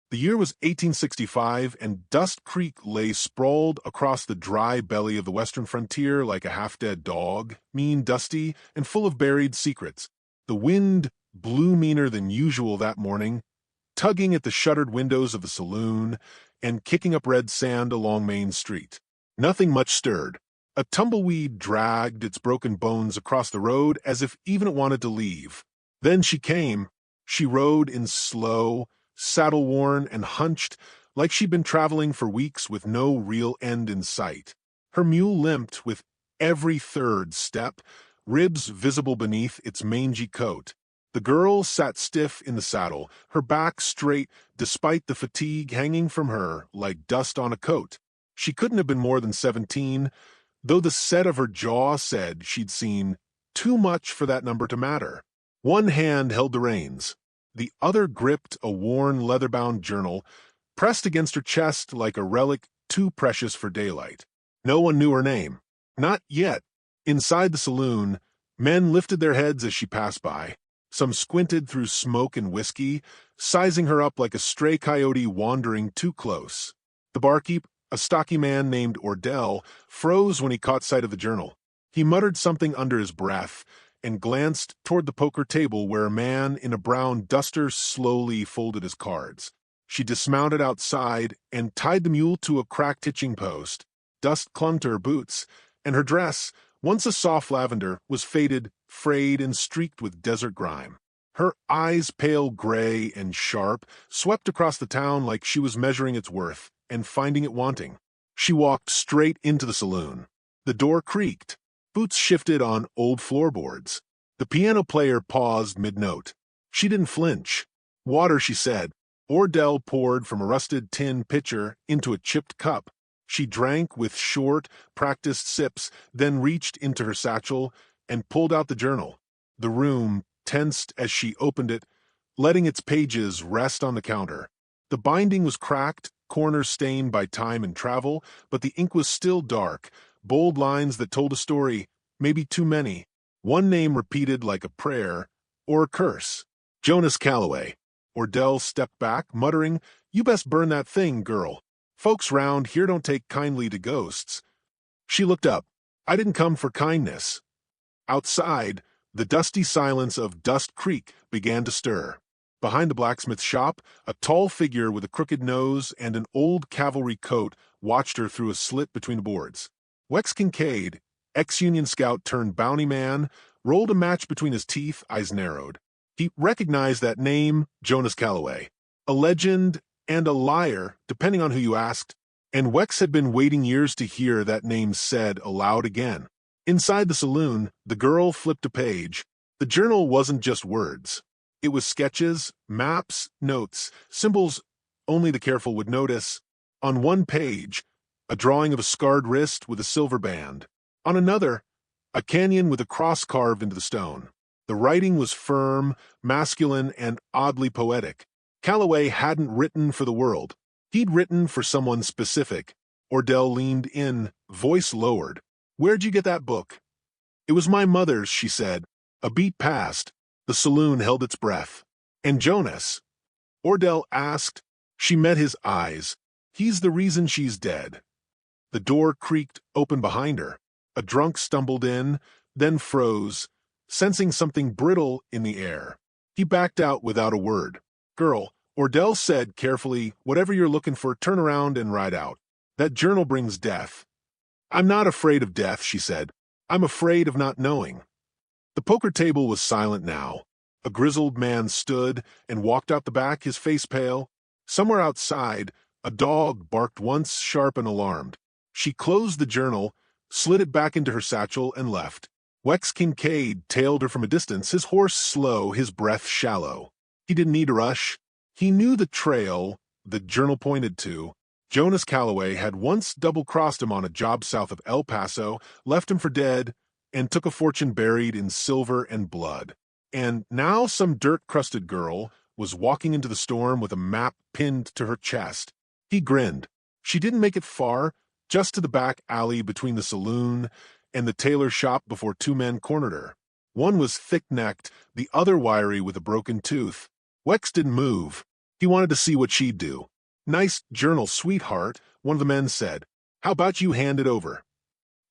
The year was 1865, and Dust Creek lay sprawled across the dry belly of the western frontier like a half-dead dog, mean, dusty, and full of buried secrets. The wind blew meaner than usual that morning, tugging at the shuttered windows of the saloon and kicking up red sand along Main Street. Nothing much stirred. A tumbleweed dragged its broken bones across the road as if even it wanted to leave. Then she came. She rode in slow, saddle-worn and hunched, like she'd been traveling for weeks with no real end in sight. Her mule limped with every third step, ribs visible beneath its mangy coat. The girl sat stiff in the saddle, her back straight despite the fatigue hanging from her like dust on a coat. She couldn't have been more than 17, though the set of her jaw said she'd seen too much for that number to matter. One hand held the reins. The other gripped a worn leather-bound journal, pressed against her chest like a relic too precious for daylight. No one knew her name. Not yet. Inside the saloon, men lifted their heads as she passed by. Some squinted through smoke and whiskey, sizing her up like a stray coyote wandering too close. The barkeep, a stocky man named Ordell, froze when he caught sight of the journal. He muttered something under his breath and glanced toward the poker table where a man in a brown duster slowly folded his cards. She dismounted outside and tied the mule to a cracked hitching post. Dust clung to her boots, and her dress, once a soft lavender, was faded, frayed, and streaked with desert grime. Her eyes, pale gray and sharp, swept across the town like she was measuring its worth and finding it wanting. She walked straight into the saloon. The door creaked. Boots shifted on old floorboards. The piano player paused mid-note. She didn't flinch. Water, she said. Ordell poured from a rusted tin pitcher into a chipped cup. She drank with short, practiced sips, then reached into her satchel and pulled out the journal. The room tensed as she opened it, letting its pages rest on the counter. The binding was cracked, corners stained by time and travel, but the ink was still dark, bold lines that told a story, maybe too many. One name repeated like a prayer or a curse. Jonas Calloway. Ordell stepped back, muttering, "You best burn that thing, girl. Folks round here don't take kindly to ghosts." She looked up. "I didn't come for kindness." Outside, the dusty silence of Dust Creek began to stir. Behind the blacksmith shop, a tall figure with a crooked nose and an old cavalry coat watched her through a slit between the boards. Wex Kincaid, ex-Union scout turned bounty man, rolled a match between his teeth, eyes narrowed. He recognized that name, Jonas Calloway. A legend and a liar, depending on who you asked, and Wex had been waiting years to hear that name said aloud again. Inside the saloon, the girl flipped a page. The journal wasn't just words. It was sketches, maps, notes, symbols only the careful would notice. On one page, a drawing of a scarred wrist with a silver band. On another, a canyon with a cross carved into the stone. The writing was firm, masculine, and oddly poetic. Calloway hadn't written for the world. He'd written for someone specific. Ordell leaned in, voice lowered. "Where'd you get that book?" "It was my mother's," she said. A beat passed. The saloon held its breath. "And Jonas?" Ordell asked. She met his eyes. "He's the reason she's dead." The door creaked open behind her. A drunk stumbled in, then froze, sensing something brittle in the air. He backed out without a word. "Girl," Ordell said carefully, "whatever you're looking for, turn around and ride out. That journal brings death." "I'm not afraid of death," she said. "I'm afraid of not knowing." The poker table was silent now. A grizzled man stood and walked out the back, his face pale. Somewhere outside, a dog barked once, sharp and alarmed. She closed the journal, slid it back into her satchel, and left. Wex Kincaid tailed her from a distance, his horse slow, his breath shallow. He didn't need a rush. He knew the trail the journal pointed to. Jonas Calloway had once double-crossed him on a job south of El Paso, left him for dead, and took a fortune buried in silver and blood. And now some dirt-crusted girl was walking into the storm with a map pinned to her chest. He grinned. She didn't make it far, just to the back alley between the saloon and the tailor shop before two men cornered her. One was thick-necked, the other wiry with a broken tooth. Wex didn't move. He wanted to see what she'd do. "Nice journal, sweetheart," one of the men said. "How about you hand it over?"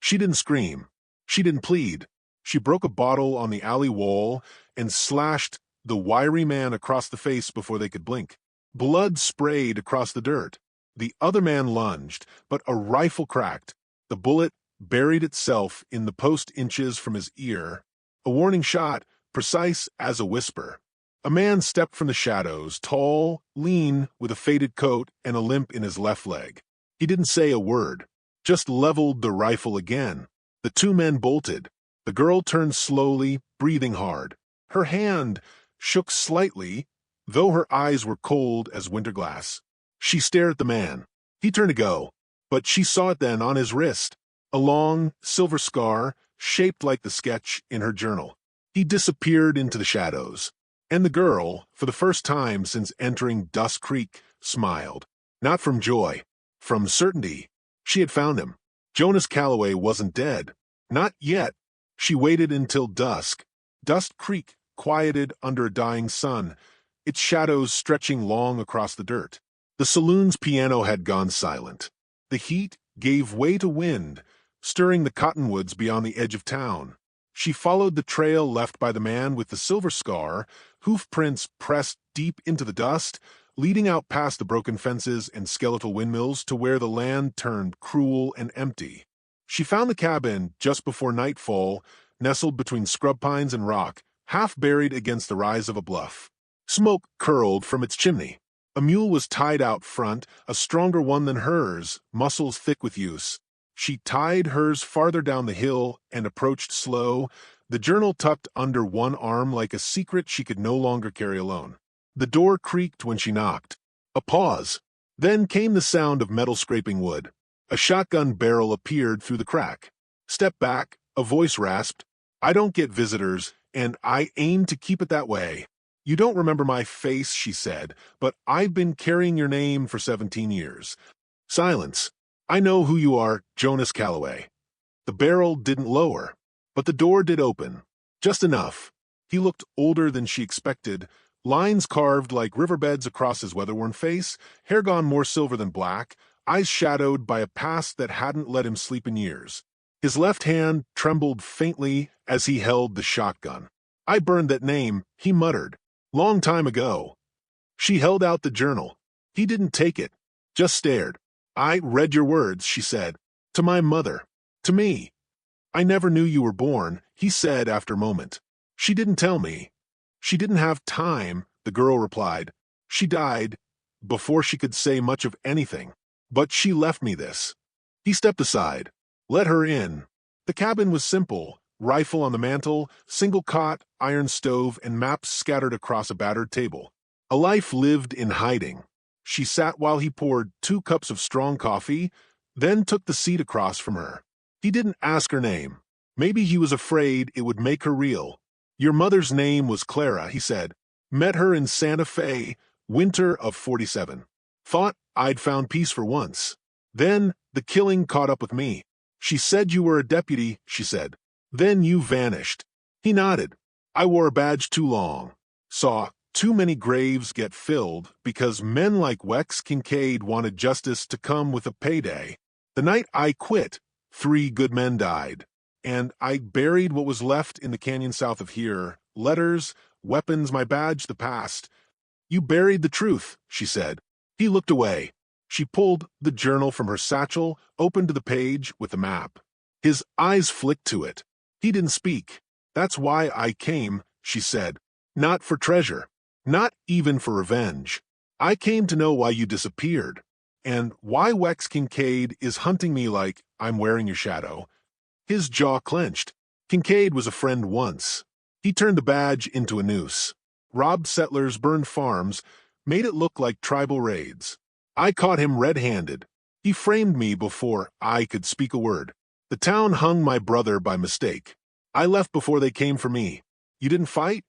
She didn't scream. She didn't plead. She broke a bottle on the alley wall and slashed the wiry man across the face before they could blink. Blood sprayed across the dirt. The other man lunged, but a rifle cracked. The bullet buried itself in the post inches from his ear. A warning shot, precise as a whisper. A man stepped from the shadows, tall, lean, with a faded coat and a limp in his left leg. He didn't say a word, just leveled the rifle again. The two men bolted. The girl turned slowly, breathing hard. Her hand shook slightly, though her eyes were cold as winter glass. She stared at the man. He turned to go, but she saw it then on his wrist, a long, silver scar shaped like the sketch in her journal. He disappeared into the shadows. And the girl, for the first time since entering Dust Creek, smiled. Not from joy, from certainty. She had found him. Jonas Calloway wasn't dead. Not yet. She waited until dusk. Dust Creek quieted under a dying sun, its shadows stretching long across the dirt. The saloon's piano had gone silent. The heat gave way to wind, stirring the cottonwoods beyond the edge of town. She followed the trail left by the man with the silver scar, hoof prints pressed deep into the dust, leading out past the broken fences and skeletal windmills to where the land turned cruel and empty. She found the cabin just before nightfall, nestled between scrub pines and rock, half buried against the rise of a bluff. Smoke curled from its chimney. A mule was tied out front, a stronger one than hers, muscles thick with use. She tied hers farther down the hill and approached slow, the journal tucked under one arm like a secret she could no longer carry alone. The door creaked when she knocked. A pause. Then came the sound of metal scraping wood. A shotgun barrel appeared through the crack. "Step back," a voice rasped. "I don't get visitors, and I aim to keep it that way." "You don't remember my face," she said, "but I've been carrying your name for 17 years. Silence. "I know who you are, Jonas Calloway." The barrel didn't lower, but the door did open. Just enough. He looked older than she expected, lines carved like riverbeds across his weather-worn face, hair gone more silver than black, eyes shadowed by a past that hadn't let him sleep in years. His left hand trembled faintly as he held the shotgun. "I burned that name," he muttered. "Long time ago." She held out the journal. He didn't take it, just stared. "I read your words," she said. "To my mother. To me." "I never knew you were born," he said after a moment. "She didn't tell me." "She didn't have time," the girl replied. "She died before she could say much of anything. But she left me this." He stepped aside. Let her in. The cabin was simple. Rifle on the mantel, single cot, iron stove, and maps scattered across a battered table. A life lived in hiding. She sat while he poured 2 cups of strong coffee, then took the seat across from her. He didn't ask her name. Maybe he was afraid it would make her real. "Your mother's name was Clara," he said. "Met her in Santa Fe, winter of 47. Thought I'd found peace for once. Then the killing caught up with me. She said you were a deputy," she said. "Then you vanished." He nodded. "I wore a badge too long. Saw too many graves get filled because men like Wex Kincaid wanted justice to come with a payday. The night I quit, 3 good men died, and I buried what was left in the canyon south of here. Letters, weapons, my badge, the past." "You buried the truth," she said. He looked away. She pulled the journal from her satchel, opened to the page with the map. His eyes flicked to it. He didn't speak. "That's why I came," she said. "Not for treasure. Not even for revenge. I came to know why you disappeared, and why Wex Kincaid is hunting me like I'm wearing your shadow." His jaw clenched. Kincaid was a friend once. He turned the badge into a noose. Robbed settlers, burned farms, made it look like tribal raids. I caught him red-handed. He framed me before I could speak a word. The town hung my brother by mistake. I left before they came for me. "You didn't fight?"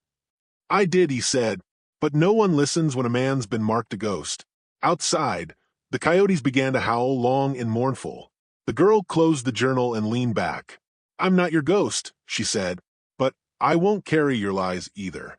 "I did," he said. "But no one listens when a man's been marked a ghost." Outside, the coyotes began to howl, long and mournful. The girl closed the journal and leaned back. "I'm not your ghost," she said, "but I won't carry your lies either."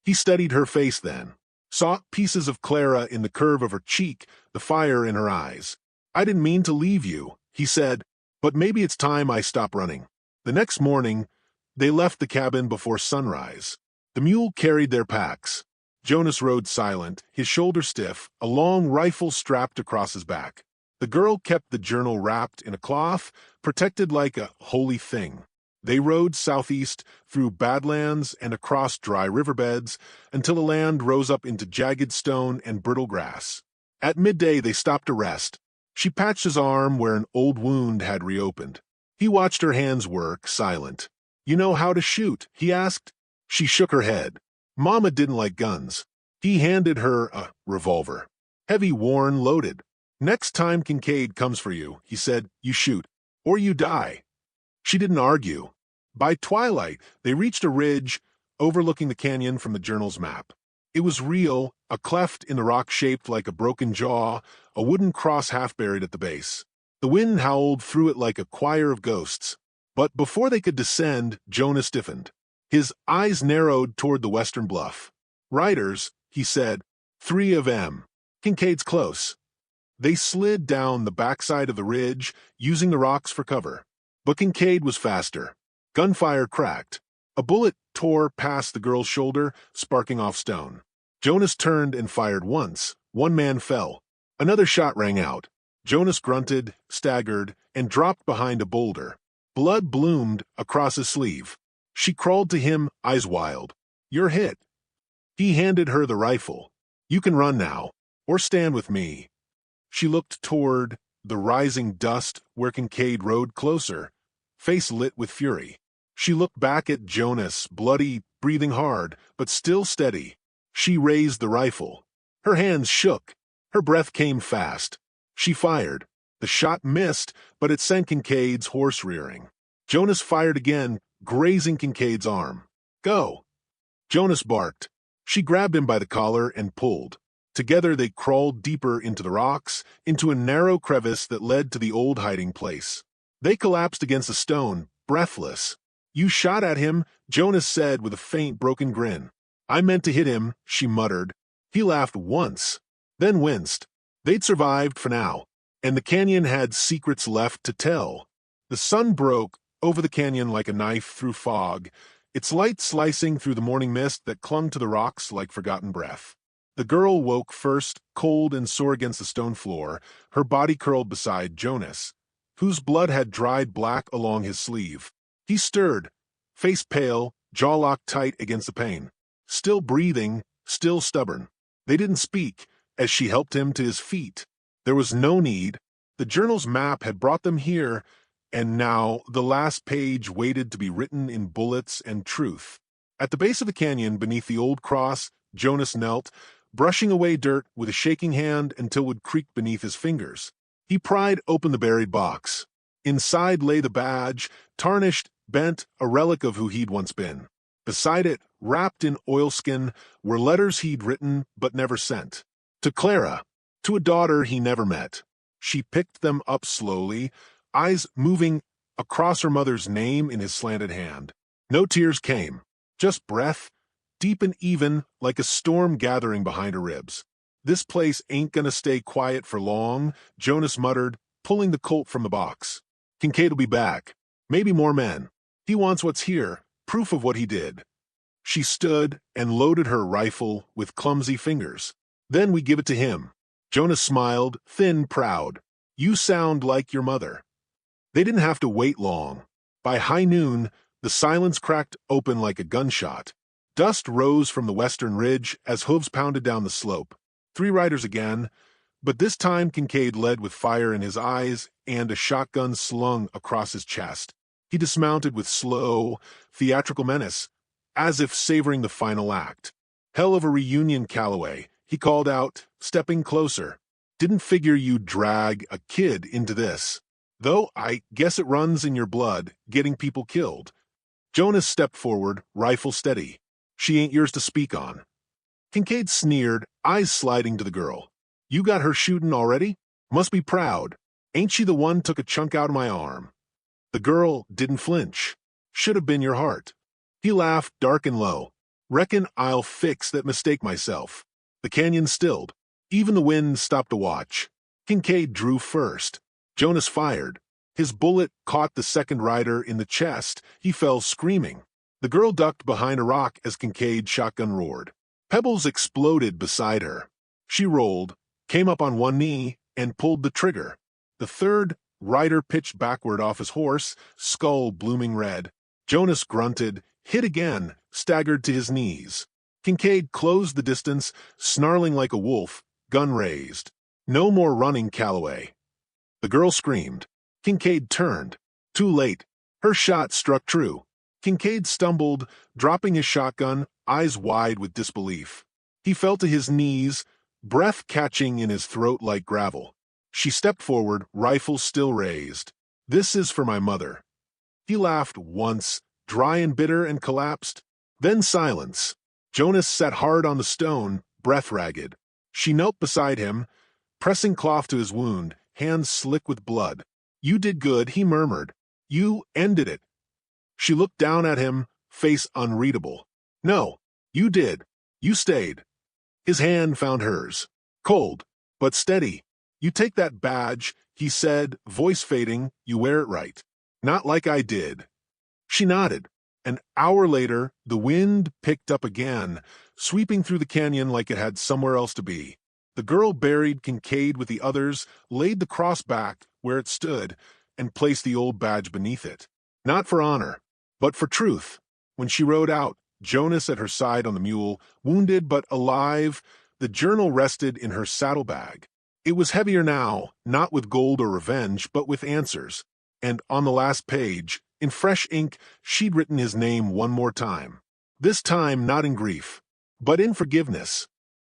He studied her face then. Saw pieces of Clara in the curve of her cheek, the fire in her eyes. I didn't mean to leave you, he said, but maybe it's time I stop running. The next morning, they left the cabin before sunrise. The mule carried their packs. Jonas rode silent, his shoulder stiff, a long rifle strapped across his back. The girl kept the journal wrapped in a cloth, protected like a holy thing. They rode southeast through badlands and across dry riverbeds until the land rose up into jagged stone and brittle grass. At midday, they stopped to rest. She patched his arm where an old wound had reopened. He watched her hands work, silent. "You know how to shoot?" he asked. She shook her head. Mama didn't like guns. He handed her a revolver. Heavy, worn, loaded. "Next time Kincaid comes for you," he said, "you shoot, or you die." She didn't argue. By twilight, they reached a ridge overlooking the canyon from the journal's map. It was real, a cleft in the rock shaped like a broken jaw, a wooden cross half buried at the base. The wind howled through it like a choir of ghosts. But before they could descend, Jonah stiffened. His eyes narrowed toward the western bluff. "Riders," he said, "3 of 'em. Kincaid's close." They slid down the backside of the ridge, using the rocks for cover. But Kincaid was faster. Gunfire cracked. A bullet tore past the girl's shoulder, sparking off stone. Jonas turned and fired once. One man fell. Another shot rang out. Jonas grunted, staggered, and dropped behind a boulder. Blood bloomed across his sleeve. She crawled to him, eyes wild. "You're hit." He handed her the rifle. "You can run now, or stand with me." She looked toward the rising dust where Kincaid rode closer, face lit with fury. She looked back at Jonas, bloody, breathing hard, but still steady. She raised the rifle. Her hands shook. Her breath came fast. She fired. The shot missed, but it sent Kincaid's horse rearing. Jonas fired again, grazing Kincaid's arm. "Go!" Jonas barked. She grabbed him by the collar and pulled. Together they crawled deeper into the rocks, into a narrow crevice that led to the old hiding place. They collapsed against a stone, breathless. "You shot at him," Jonas said with a faint, broken grin. "I meant to hit him," she muttered. He laughed once, then winced. They'd survived for now, and the canyon had secrets left to tell. The sun broke over the canyon like a knife through fog, its light slicing through the morning mist that clung to the rocks like forgotten breath. The girl woke first, cold and sore against the stone floor, her body curled beside Jonas, whose blood had dried black along his sleeve. He stirred, face pale, jaw locked tight against the pain. Still breathing, still stubborn. They didn't speak as she helped him to his feet. There was no need. The journal's map had brought them here, and now the last page waited to be written in bullets and truth. At the base of the canyon, beneath the old cross, Jonas knelt, brushing away dirt with a shaking hand until it would creak beneath his fingers. He pried open the buried box. Inside lay the badge, tarnished, bent, a relic of who he'd once been. Beside it, wrapped in oilskin, were letters he'd written but never sent. To Clara, to a daughter he never met. She picked them up slowly, eyes moving across her mother's name in his slanted hand. No tears came, just breath, deep and even, like a storm gathering behind her ribs. "This place ain't gonna stay quiet for long," Jonas muttered, pulling the Colt from the box. "Kincaid'll be back. Maybe more men. He wants what's here, proof of what he did." She stood and loaded her rifle with clumsy fingers. "Then we give it to him." Jonas smiled, thin, proud. "You sound like your mother." They didn't have to wait long. By high noon, the silence cracked open like a gunshot. Dust rose from the western ridge as hooves pounded down the slope. 3 riders again, but this time Kincaid led with fire in his eyes and a shotgun slung across his chest. He dismounted with slow, theatrical menace, as if savoring the final act. "Hell of a reunion, Calloway," he called out, stepping closer. "Didn't figure you'd drag a kid into this. Though I guess it runs in your blood, getting people killed." Jonas stepped forward, rifle steady. "She ain't yours to speak on." Kincaid sneered, eyes sliding to the girl. "You got her shooting already? Must be proud. Ain't she the one took a chunk out of my arm?" The girl didn't flinch. "Should have been your heart." He laughed, dark and low. "Reckon I'll fix that mistake myself." The canyon stilled. Even the wind stopped to watch. Kincaid drew first. Jonas fired. His bullet caught the second rider in the chest. He fell screaming. The girl ducked behind a rock as Kincaid's shotgun roared. Pebbles exploded beside her. She rolled, came up on one knee, and pulled the trigger. The third rider pitched backward off his horse, skull blooming red. Jonas grunted, hit again, staggered to his knees. Kincaid closed the distance, snarling like a wolf, gun raised. No more running, Calloway. The girl screamed. Kincaid turned. Too late. Her shot struck true. Kincaid stumbled, dropping his shotgun, eyes wide with disbelief. He fell to his knees, breath catching in his throat like gravel. She stepped forward, rifle still raised. This is for my mother. He laughed once, dry and bitter, and collapsed. Then silence. Jonas sat hard on the stone, breath ragged. She knelt beside him, pressing cloth to his wound, hands slick with blood. You did good, he murmured. You ended it. She looked down at him, face unreadable. No, you did. You stayed. His hand found hers. Cold, but steady. You take that badge, he said, voice fading, you wear it right. Not like I did. She nodded. An hour later, the wind picked up again, sweeping through the canyon like it had somewhere else to be. The girl buried Kincaid with the others, laid the cross back where it stood, and placed the old badge beneath it. Not for honor, but for truth. When she rode out, Jonas at her side on the mule, wounded but alive, the journal rested in her saddlebag. It was heavier now, not with gold or revenge, but with answers. And on the last page, in fresh ink, she'd written his name one more time. This time not in grief, but in forgiveness.